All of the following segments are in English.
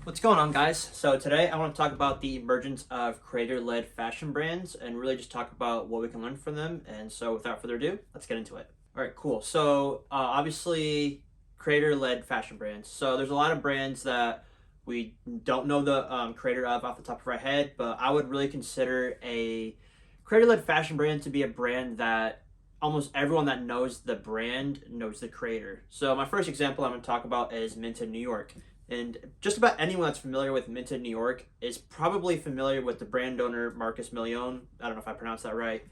What's going on, guys? So today I want to talk about the emergence of creator-led fashion brands and really just talk about what we can learn from them. And so without further ado, let's get into it. All right, cool. So obviously creator-led fashion brands. So there's a lot of brands that we don't know the creator of off the top of our head, but I would really consider a creator-led fashion brand to be a brand that almost everyone that knows the brand knows the creator. So my first example I'm going to talk about is Minted New York. And just about anyone that's familiar with Minted New York is probably familiar with the brand owner Marcus Milione. I don't know if I pronounced that right.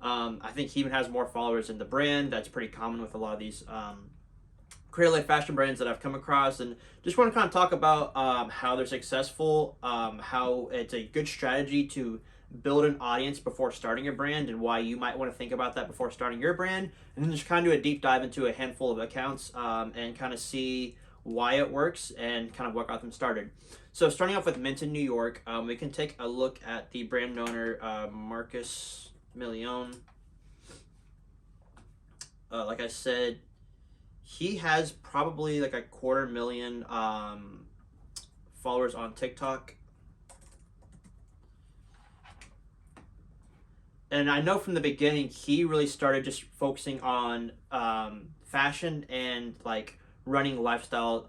I think he even has more followers in the brand. That's pretty common with a lot of these creator-led fashion brands that I've come across. And just want to kind of talk about how they're successful, how it's a good strategy to build an audience before starting a brand, and why you might want to think about that before starting your brand. And then just kind of do a deep dive into a handful of accounts and kind of see why it works and kind of what got them started. So starting off with Minted New York, we can take a look at the brand owner Marcus Milione. Like I said, he has probably like 250,000 followers on TikTok. And I know from the beginning he really started just focusing on fashion and like running lifestyle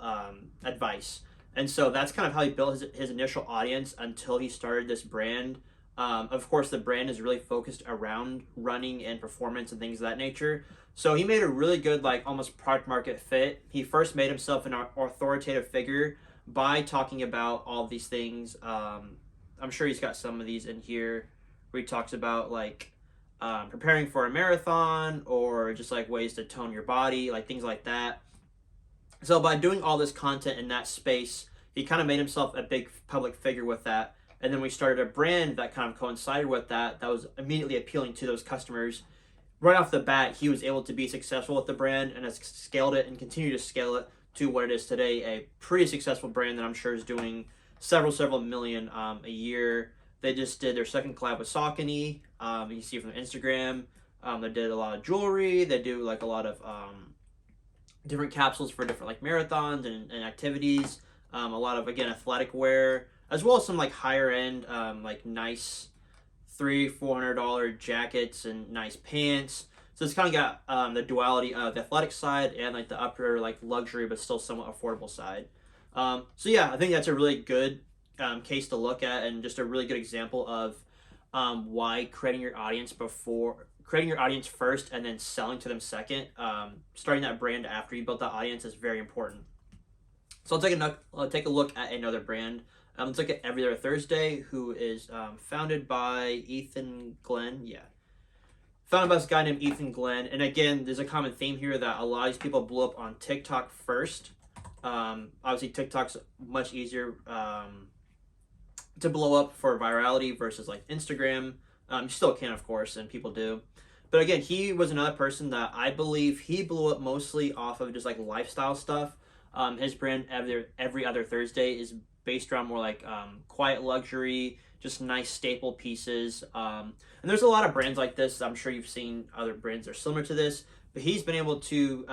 advice. And so that's kind of how he built his initial audience until he started this brand. Of course, the brand is really focused around running and performance and things of that nature. So he made a really good, like almost product market fit. He first made himself an authoritative figure by talking about all these things. I'm sure he's got some of these in here where he talks about like preparing for a marathon or just like ways to tone your body, like things like that. So by doing all this content in that space, he kind of made himself a big public figure with that. And then we started a brand that kind of coincided with that, that was immediately appealing to those customers. Right off the bat, he was able to be successful with the brand and has scaled it and continue to scale it to what it is today, a pretty successful brand that I'm sure is doing several million a year. They just did their second collab with Saucony. You can see from Instagram. They did a lot of jewelry. They do like a lot of different capsules for different like marathons and activities. A lot of, again, athletic wear, as well as some like higher end like nice $300-400 jackets and nice pants. So it's kind of got the duality of the athletic side and like the upper like luxury but still somewhat affordable side. So yeah, I think that's a really good case to look at, and just a really good example of why creating your audience first and then selling to them second, starting that brand after you built that audience, is very important. So I'll take a look at another brand. Let's look at Every Other Thursday, who is founded by Ethan Glenn. Yeah, founded by this guy named Ethan Glenn. And again, there's a common theme here that a lot of these people blew up on TikTok first. Obviously, TikTok's much easier to blow up for virality versus like Instagram. You still can, of course, and people do. But again, he was another person that I believe he blew up mostly off of just like lifestyle stuff. His brand Every Other Thursday is based around more like quiet luxury, just nice staple pieces. And there's a lot of brands like this. I'm sure you've seen other brands that are similar to this, but he's been able to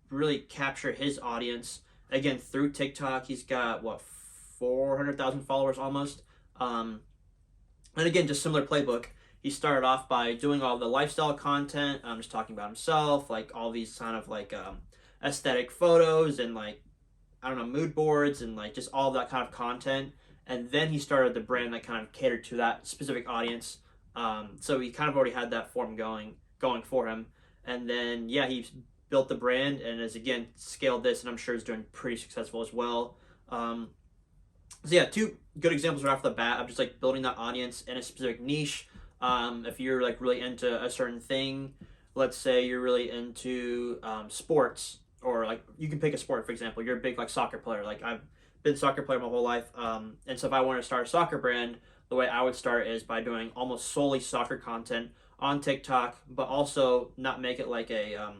really capture his audience again through TikTok. He's got 400,000 followers almost. And again, just similar playbook. He started off by doing all the lifestyle content, just talking about himself, like all these kind of like aesthetic photos and like, I don't know, mood boards and like just all that kind of content. And then he started the brand that kind of catered to that specific audience. So he kind of already had that form going for him. And then, yeah, he built the brand and has again scaled this, and I'm sure is doing pretty successful as well. So yeah, two good examples right off the bat of just like building that audience in a specific niche. If you're like really into a certain thing, let's say you're really into sports, or like you can pick a sport, for example. You're a big like soccer player. Like I've been a soccer player my whole life. And so if I want to start a soccer brand, the way I would start is by doing almost solely soccer content on TikTok, but also not make it like a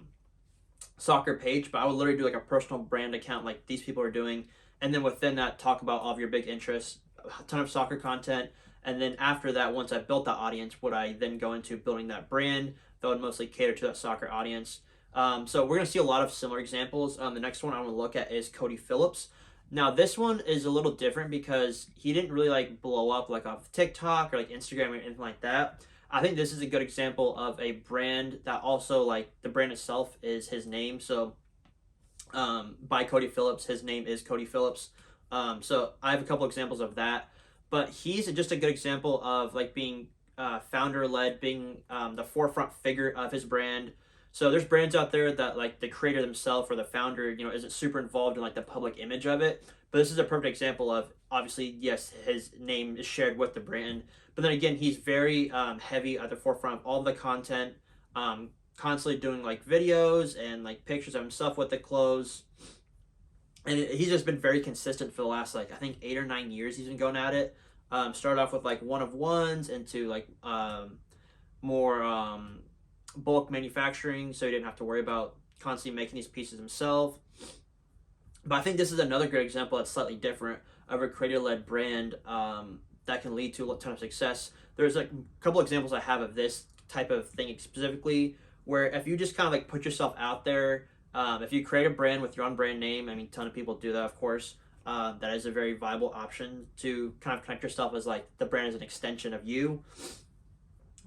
soccer page, but I would literally do like a personal brand account like these people are doing. And then within that, talk about all of your big interests, a ton of soccer content. And then after that, once I built that audience, would I then go into building that brand that would mostly cater to that soccer audience. So we're going to see a lot of similar examples. The next one I want to look at is Cody Phillips. Now this one is a little different because he didn't really like blow up like off TikTok or like Instagram or anything like that. I think this is a good example of a brand that also like the brand itself is his name. So by Cody Phillips, his name is Cody Phillips. So I have a couple examples of that, but he's just a good example of like being founder led, being the forefront figure of his brand. So there's brands out there that like the creator themselves or the founder, isn't super involved in like the public image of it. But this is a perfect example of obviously, yes, his name is shared with the brand, but then again, he's very heavy at the forefront of all the content, constantly doing like videos and like pictures of himself with the clothes. And he's just been very consistent for the last like I think 8 or 9 years. He's been going at it. Started off with like one of ones into like more bulk manufacturing, so he didn't have to worry about constantly making these pieces himself. But I think this is another great example that's slightly different of a creator-led brand that can lead to a ton of success. There's like a couple examples I have of this type of thing specifically, where if you just kind of like put yourself out there, if you create a brand with your own brand name, I mean, a ton of people do that, of course. That is a very viable option to kind of connect yourself as like the brand is an extension of you.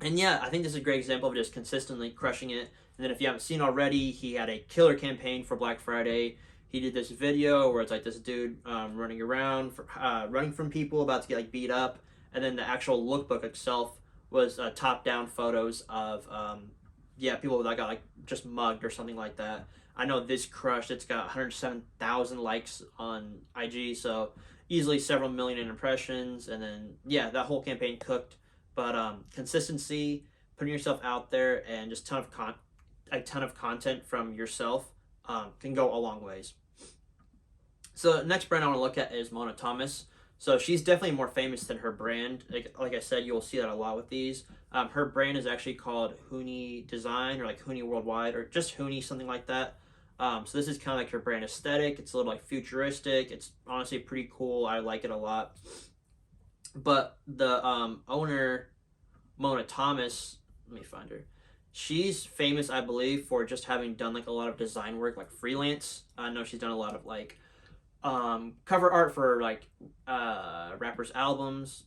And yeah, I think this is a great example of just consistently crushing it. And then if you haven't seen already, he had a killer campaign for Black Friday. He did this video where it's like this dude running around, running from people, about to get like beat up, and then the actual lookbook itself was top-down photos of people that got like just mugged or something like that. I know this crushed. It's got 107,000 likes on IG, so easily several million in impressions. And then yeah, that whole campaign cooked. But consistency, putting yourself out there, and just a ton of content from yourself can go a long ways. So the next brand I want to look at is Mona Thomas. So she's definitely more famous than her brand. Like I said, you will see that a lot with these. Her brand is actually called Huni Design, or like Huni Worldwide, or just Huni, something like that. So this is kind of like her brand aesthetic. It's a little like futuristic. It's honestly pretty cool. I like it a lot. But the owner, Mona Thomas, let me find her. She's famous, I believe, for just having done like a lot of design work, like freelance. I know she's done a lot of like cover art for like rappers' albums.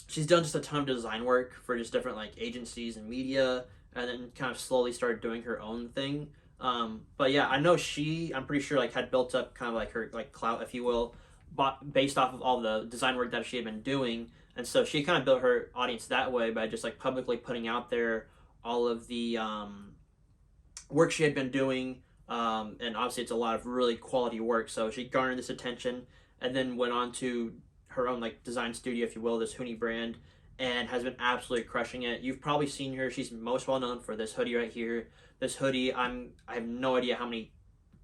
She's done just a ton of design work for just different like agencies and media, and then kind of slowly started doing her own thing. But yeah, I know I'm pretty sure like had built up kind of like her like clout, if you will, based off of all the design work that she had been doing. And so she kind of built her audience that way by just like publicly putting out there all of the work she had been doing. And obviously, it's a lot of really quality work. So she garnered this attention, and then went on to her own like design studio, if you will, this Huni brand, and has been absolutely crushing it. You've probably seen her. She's most well known for this hoodie right here. This hoodie, I have no idea how many,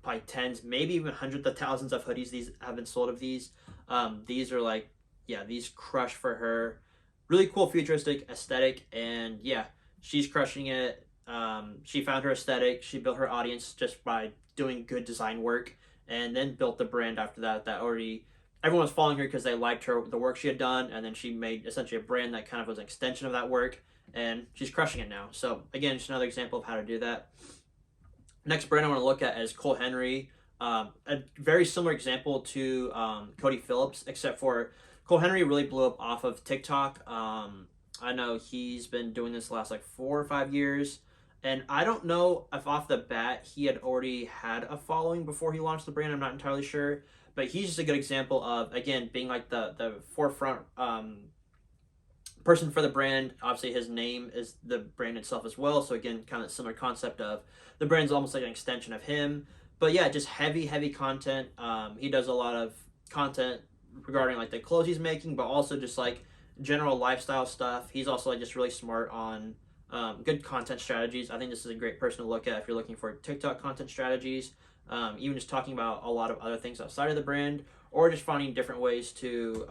probably tens, maybe even hundreds of thousands of hoodies these have been sold of these. These are like, yeah, these crush for her. Really cool futuristic aesthetic, and yeah, she's crushing it. She found her aesthetic. She built her audience just by doing good design work, and then built the brand after that. That already everyone was following her because they liked her the work she had done, and then she made essentially a brand that kind of was an extension of that work, and she's crushing it now. So again, just another example of how to do that. Next brand I want to look at is Cole Henry. A very similar example to Cody Phillips, except for Cole Henry really blew up off of TikTok. I know he's been doing this the last like 4 or 5 years. And I don't know if off the bat he had already had a following before he launched the brand. I'm not entirely sure. But he's just a good example of, again, being like the forefront person for the brand. Obviously, his name is the brand itself as well. So, again, kind of similar concept of the brand's almost like an extension of him. But yeah, just heavy content. He does a lot of content regarding like the clothes he's making, but also just like general lifestyle stuff. He's also like just really smart on good content strategies. I think this is a great person to look at if you're looking for TikTok content strategies, even just talking about a lot of other things outside of the brand, or just finding different ways to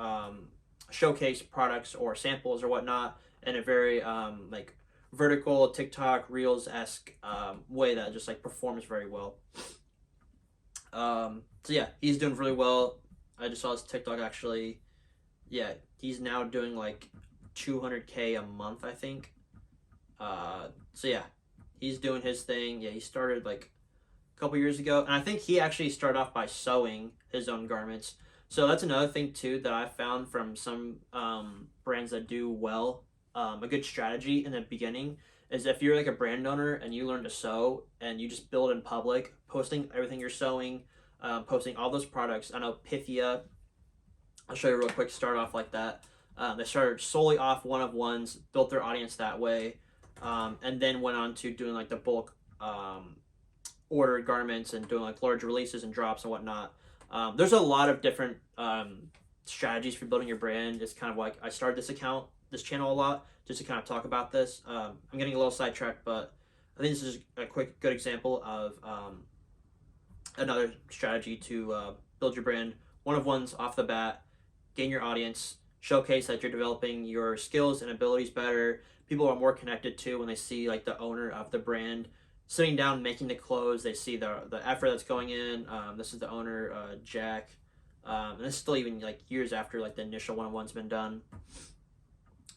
showcase products or samples or whatnot in a very like vertical TikTok Reels-esque way that just like performs very well. So yeah, he's doing really well. I just saw his TikTok actually. Yeah, he's now doing like 200K a month, I think. So yeah, he's doing his thing. Yeah, he started like a couple years ago, and I think he actually started off by sewing his own garments. So that's another thing too that I found from some brands that do well. A good strategy in the beginning is if you're like a brand owner and you learn to sew and you just build in public, posting everything you're sewing, posting all those products. I know Pythia, I'll show you real quick, start off like that. They started solely off one of ones, built their audience that way, and then went on to doing like the bulk ordered garments and doing like large releases and drops and whatnot. There's a lot of different strategies for building your brand. It's kind of like I started this channel a lot just to kind of talk about this. I'm getting a little sidetracked, but I think this is a good example of another strategy to build your brand. One of ones off the bat, gain your audience, showcase that you're developing your skills and abilities better. People are more connected to when they see like the owner of the brand sitting down making the clothes. They see the effort that's going in. This is the owner, Jack, and this is still even like years after like the initial one-on-one's been done.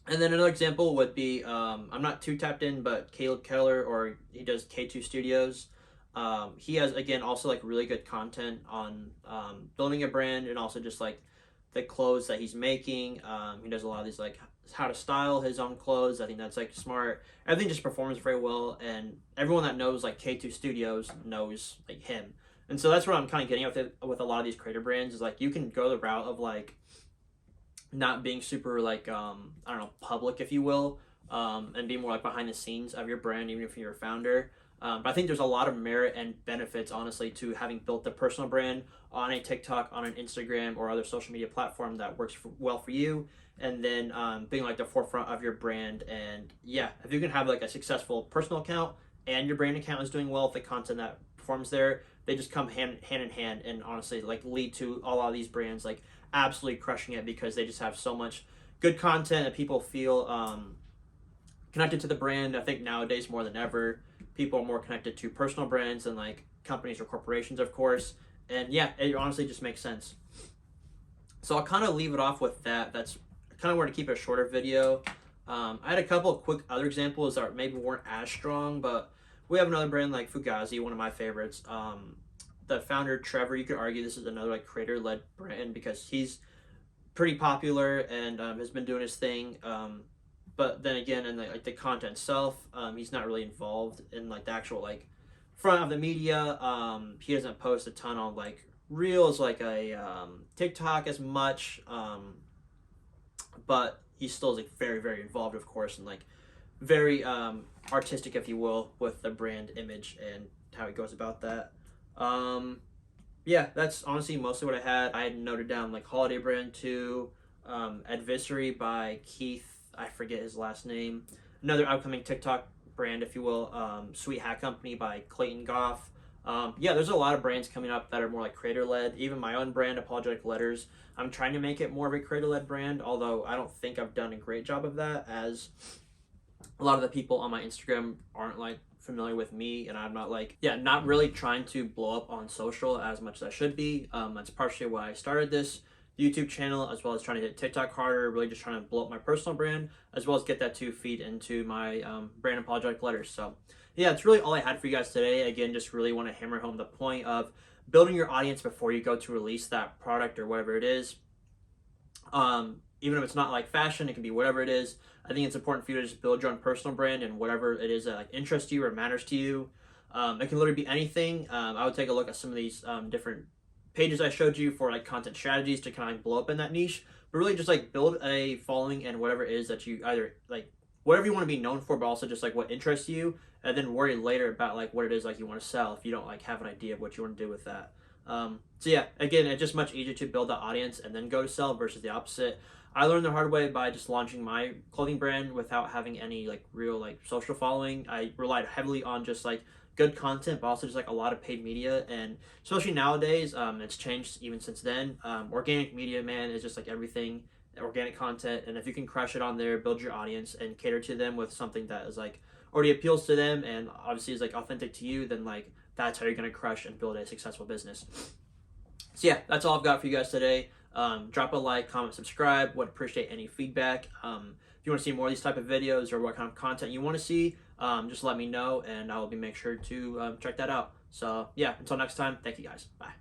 And then another example would be I'm not too tapped in, but Caleb Keller, or he does K2 Studios. He has, again, also like really good content on building a brand and also just like the clothes that he's making. He does a lot of these like how to style his own clothes. I think that's like smart. Everything just performs very well, and everyone that knows like K2 Studios knows like him. And so that's what I'm kind of getting at with a lot of these creator brands is like you can go the route of like not being super like I don't know, public, if you will, and be more like behind the scenes of your brand, even if you're a founder. But I think there's a lot of merit and benefits, honestly, to having built the personal brand on a TikTok, on an Instagram, or other social media platform that works well for you, and then being like the forefront of your brand. And yeah, if you can have like a successful personal account and your brand account is doing well with the content that performs there, they just come hand in hand, and honestly like lead to a lot of these brands like absolutely crushing it because they just have so much good content and people feel connected to the brand. I think nowadays more than ever, people are more connected to personal brands than like companies or corporations, of course. And yeah, it honestly just makes sense. So I'll kind of leave it off with that. That's kind of where to keep it a shorter video. I had a couple of quick other examples that maybe weren't as strong, but we have another brand like Fugazi, one of my favorites. The founder, Trevor, you could argue this is another like creator-led brand because he's pretty popular and has been doing his thing. But then again, in the content itself, he's not really involved in like the actual like front of the media. He doesn't post a ton on like Reels, like a TikTok as much. But he still is like very, very involved, of course, and like very artistic, if you will, with the brand image and how he goes about that. Yeah, that's honestly mostly what I had. I had noted down like holiday brand too, Advisory by Keith, I forget his last name, another upcoming TikTok brand, if you will, Sweet Hat Company by Clayton Goff. Yeah, there's a lot of brands coming up that are more like creator-led. Even my own brand, Apologetic Letters, I'm trying to make it more of a creator-led brand, although I don't think I've done a great job of that, as a lot of the people on my Instagram aren't like familiar with me, and I'm not like, yeah, not really trying to blow up on social as much as I should be. That's partially why I started this YouTube channel, as well as trying to hit TikTok harder, really just trying to blow up my personal brand, as well as get that to feed into my brand Apologetic Letters. So yeah, it's really all I had for you guys today. Again, just really want to hammer home the point of building your audience before you go to release that product or whatever it is. Even if it's not like fashion, it can be whatever it is. I think it's important for you to just build your own personal brand and whatever it is that like interests you or matters to you. It can literally be anything. I would take a look at some of these different pages I showed you for like content strategies to kind of blow up in that niche, but really just like build a following and whatever it is that you either like, whatever you want to be known for, but also just like what interests you, and then worry later about like what it is like you want to sell if you don't like have an idea of what you want to do with that. So yeah, again, it's just much easier to build that audience and then go to sell versus the opposite. I learned the hard way by just launching my clothing brand without having any like real like social following. I relied heavily on just like good content, but also just like a lot of paid media. And especially nowadays, it's changed even since then. Organic media, man, is just like everything, organic content. And if you can crush it on there, build your audience and cater to them with something that is like already appeals to them and obviously is like authentic to you, then like that's how you're gonna crush and build a successful business. So yeah, that's all I've got for you guys today. Drop a like, comment, subscribe. Would appreciate any feedback. If you want to see more of these type of videos or what kind of content you want to see, just let me know and I will make sure to check that out. So yeah, until next time, thank you guys. Bye.